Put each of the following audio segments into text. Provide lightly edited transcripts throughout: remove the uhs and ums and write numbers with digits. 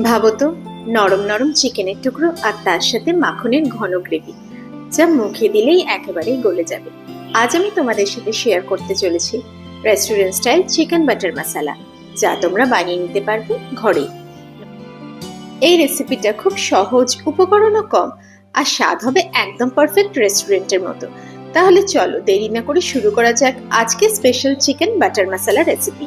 ভাবো তো, নরম নরম চিকেনের টুকরো আর তার সাথে মাখনের ঘন গ্রেভি, যা মুখে দিলেই একেবারেই গলে যাবে। আজ আমি তোমাদের সাথে শেয়ার করতে চলেছি রেস্টুরেন্ট স্টাইল চিকেন বাটার মশলা, যা তোমরা বানিয়ে নিতে পারবে ঘরেই। এই রেসিপিটা খুব সহজ, উপকরণও কম, আর স্বাদ হবে একদম পারফেক্ট রেস্টুরেন্টের মতো। তাহলে চলো দেরি না করে শুরু করা যাক আজকে স্পেশাল চিকেন বাটার মশলা রেসিপি।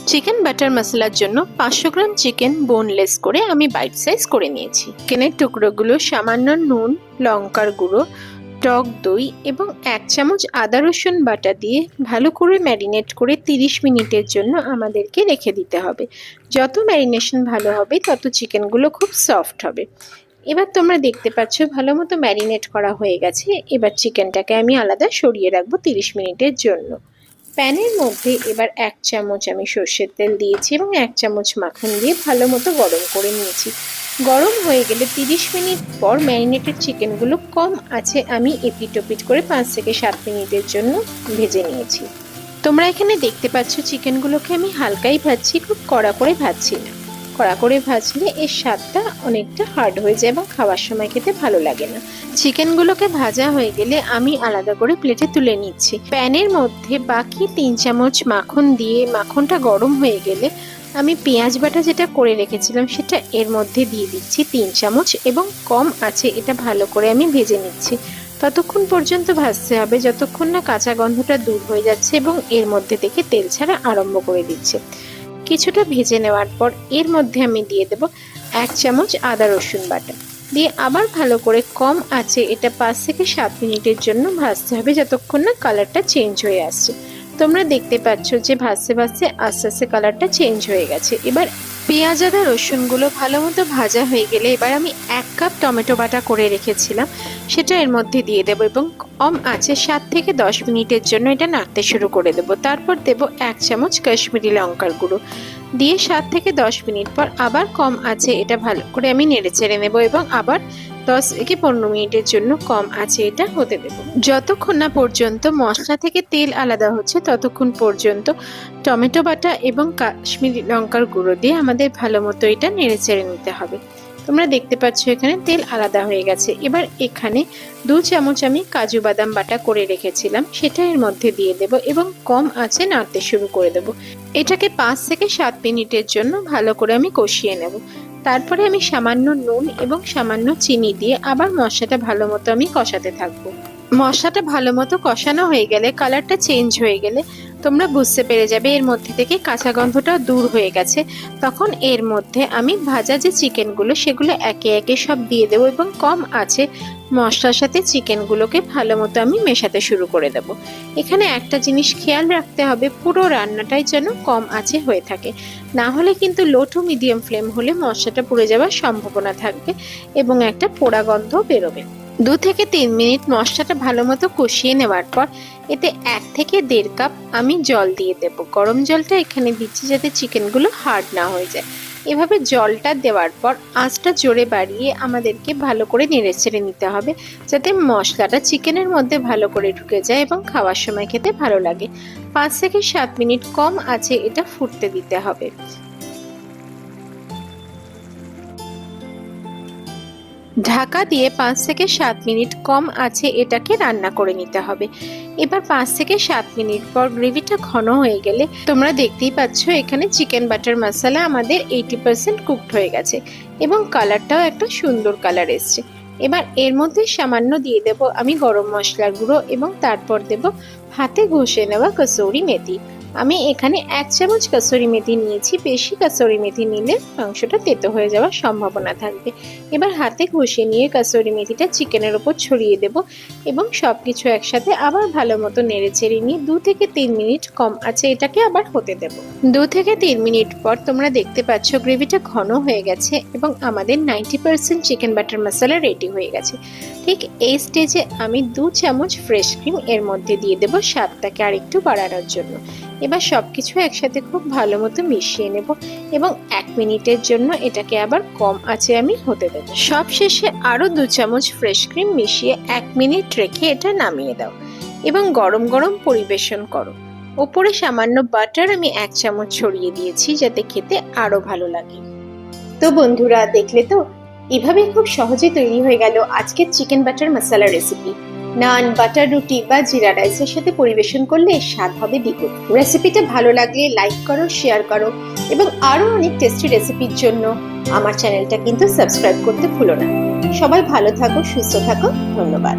চিকেন বাটার মশলার জন্য 500 গ্রাম চিকেন বোনলেস করে আমি বাইট সাইজ করে নিয়েছি। চিকেনের টুকরোগুলো সামান্য নুন, লঙ্কার গুঁড়ো, টক দই এবং 1 চামচ আদা রসুন বাটা দিয়ে ভালো করে ম্যারিনেট করে 30 মিনিটের জন্য আমাদেরকে রেখে দিতে হবে। যত ম্যারিনেশন ভালো হবে তত চিকেনগুলো খুব সফট হবে। এবার তোমরা দেখতে পাচ্ছ ভালো মতো ম্যারিনেট করা হয়ে গেছে। এবার চিকেনটাকে আমি আলাদা সরিয়ে রাখবো 30 মিনিটের জন্য। প্যানের মধ্যে এবার 1 চামচ আমি সর্ষের তেল দিয়েছি এবং 1 চামচ মাখন দিয়ে ভালো মতো গরম করে নিয়েছি। গরম হয়ে গেলে 30 মিনিট পর ম্যারিনেটেড চিকেনগুলো কম আছে আমি এপিট ওপিট করে 5 থেকে 7 মিনিটের জন্য ভেজে নিয়েছি। তোমরা এখানে দেখতে পাচ্ছ চিকেনগুলোকে আমি হালকাই ভাজছি, খুব কড়া করে ভাজছি না। কড়া করে ভাজলে এর স্বাদটা অনেকটা হার্ড হয়ে যায় এবং খাওয়ার সময় খেতে ভালো লাগে না। চিকেনগুলোকে ভাজা হয়ে গেলে আমি আলাদা করে প্লেটে তুলে নিচ্ছি। প্যানের মধ্যে বাকি 3 চামচ মাখন দিয়ে মাখনটা গরম হয়ে গেলে আমি পেঁয়াজ বাটা যেটা করে রেখেছিলাম সেটা এর মধ্যে দিয়ে দিচ্ছি 3 চামচ এবং কম আছে এটা ভালো করে আমি ভেজে নিচ্ছি। ততক্ষণ পর্যন্ত ভাজতে হবে যতক্ষণ না কাঁচা গন্ধটা দূর হয়ে যাচ্ছে এবং এর মধ্যে থেকে তেল ছাড়া আরম্ভ করে দিচ্ছে। কিছুটা ভেজে নেওয়ার পর এর মধ্যে আমি দিয়ে দেব 1 চামচ আদা রসুন বাটা দিয়ে আবার ভালো করে কম আছে এটা 5 থেকে 7 মিনিটের জন্য ভাজতে হবে যতক্ষণ না কালারটা চেঞ্জ হয়ে আসছে। তোমরা দেখতে পাচ্ছ যে ভাজতে ভাজতে আস্তে আস্তে কালারটা চেঞ্জ হয়ে গেছে। এবার পেঁয়াজ আদা রসুনগুলো ভালো মতো ভাজা হয়ে গেলে এবার আমি 1 কাপ টমেটো বাটা করে রেখেছিলাম সেটা এর মধ্যে দিয়ে দেবো এবং কম আছে 7 থেকে 10 মিনিটের জন্য এটা নাড়তে শুরু করে দেবো। তারপর দেব 1 চামচ কাশ্মীরি লঙ্কার গুঁড়ো দিয়ে 7 থেকে 10 মিনিট পর আবার কম আছে এটা ভালো করে আমি নেড়ে চেড়ে নেবো এবং আবার 10 থেকে 15 মিনিটের জন্য কম আছে এটা হতে দেবো। যতক্ষণ না পর্যন্ত মশলা থেকে তেল আলাদা হচ্ছে ততক্ষণ পর্যন্ত টমেটো বাটা এবং কাশ্মীরি লঙ্কার গুঁড়ো দিয়ে আমাদের ভালো মতো এটা নেড়ে চেড়ে নিতে হবে। তোমরা দেখতে পাচ্ছ এখানে তেল আলাদা হয়ে গেছে। এবার এখানে 2 চামচ আমি কাজু বাদাম বাটা করে রেখেছিলাম সেটা এর মধ্যে দিয়ে দেব এবং কম আঁচে নাড়তে শুরু করে দেব। এটাকে 5 থেকে 7 মিনিটের জন্য ভালো করে আমি কষিয়ে নেব। তারপরে আমি সামান্য নুন এবং সামান্য চিনি দিয়ে আবার মশলাটা ভালো মতো আমি কষাতে থাকবো। মশলাটা ভালো মতো কষানো হয়ে গেলে কালারটা চেঞ্জ হয়ে গেলে তোমরা বুঝতে পেরে যাবে এর মধ্যে থেকে কাঁচা গন্ধটা দূর হয়ে গেছে। তখন এর মধ্যে আমি ভাজা যে চিকেনগুলো সেগুলো একে একে সব দিয়ে দেবো এবং কম আছে মশলার সাথে চিকেনগুলোকে ভালো মতো আমি মেশাতে শুরু করে দেব। এখানে একটা জিনিস খেয়াল রাখতে হবে, পুরো রান্নাটাই যেন কম আছে হয়ে থাকে, না হলে কিন্তু লো টু মিডিয়াম ফ্লেম হলে মশলাটা পুড়ে যাওয়ার সম্ভাবনা থাকবে এবং একটা পোড়া গন্ধ বেরোবে। 2 থেকে 3 মিনিট মশলাটা ভালো মতো কষিয়ে নেওয়ার পর এতে 1 থেকে 1.5 কাপ আমি জল দিয়ে দেব। গরম জলটা এখানে দিচ্ছি যাতে চিকেনগুলো হার্ড না হয়ে যায়। এভাবে জলটা দেওয়ার পর আঁচটা জোরে বাড়িয়ে আমাদেরকে ভালো করে নেড়ে চেড়ে নিতে হবে যাতে মশলাটা চিকেনের মধ্যে ভালো করে ঢুকে যায় এবং খাওয়ার সময় খেতে ভালো লাগে। 5 থেকে 7 মিনিট কম আছে এটা ফুটতে দিতে হবে। ঢাকা দিয়ে 5 থেকে 7 মিনিট কম আছে এটাকে রান্না করে নিতে হবে। এবার 5 থেকে 7 মিনিট পর গ্রেভিটা ঘন হয়ে গেলে তোমরা দেখতেই পাচ্ছ এখানে চিকেন বাটার মশলা আমাদের 80% কুকড হয়ে গেছে এবং কালারটাও একটা সুন্দর কালার এসছে। এবার এর মধ্যে সামান্য দিয়ে দেব আমি গরম মশলার গুঁড়ো এবং তারপর দেব হাতে ঘষে নেওয়া কসুরি মেথি। আমি এখানে 1 চামচ কসুরি মেথি নিয়েছি, বেশি কসুরি মেথি নিলে মাংসটা তেতো হয়ে যাওয়ার সম্ভাবনা থাকবে। এবার হাতে ঘষে নিয়ে কসুরি মেথিটা চিকেনের উপর ছড়িয়ে দেব এবং সবকিছু একসাথে আবার ভালো মতো নেড়ে চেড়ে নিয়ে 2 থেকে 3 মিনিট কম আছে এটাকে আবার হতে দেব। 2 থেকে 3 মিনিট পর তোমরা দেখতে পাচ্ছ গ্রেভিটা ঘন হয়ে গেছে এবং আমাদের 90% চিকেন বাটার মশলা রেডি হয়ে গেছে। ঠিক এই স্টেজে আমি 2 চামচ ফ্রেশ ক্রিম এর মধ্যে দিয়ে দেব স্বাদটাকে আরেকটু বাড়ানোর জন্য। এবার সবকিছু একসাথে খুব ভালো মতো মিশিয়ে নেব এবং 1 মিনিটের জন্য এটাকে আবার কম আঁচে আমি হতে দেব। সব শেষে আরো 2 চামচ ফ্রেশ ক্রিম মিশিয়ে 1 মিনিট রেখে এটা নামিয়ে দাও এবং গরম গরম পরিবেশন করো। ওপরে সামান্য বাটার আমি 1 চামচ ছড়িয়ে দিয়েছি যাতে খেতে আরো ভালো লাগে। তো বন্ধুরা দেখলে তো, এভাবে খুব সহজে তৈরি হয়ে গেল আজকের চিকেন বাটার মশলা রেসিপি। নান, বাটার রুটি বা জিরা রাইসের সাথে পরিবেশন করলে স্বাদ হবে দ্বিগুণ। রেসিপিটা ভালো লাগলে লাইক করো, শেয়ার করো এবং আরো অনেক টেস্টি রেসিপির জন্য আমার চ্যানেলটা কিন্তু সাবস্ক্রাইব করতে ভুলো না। সবাই ভালো থাকো, সুস্থ থাকো, ধন্যবাদ।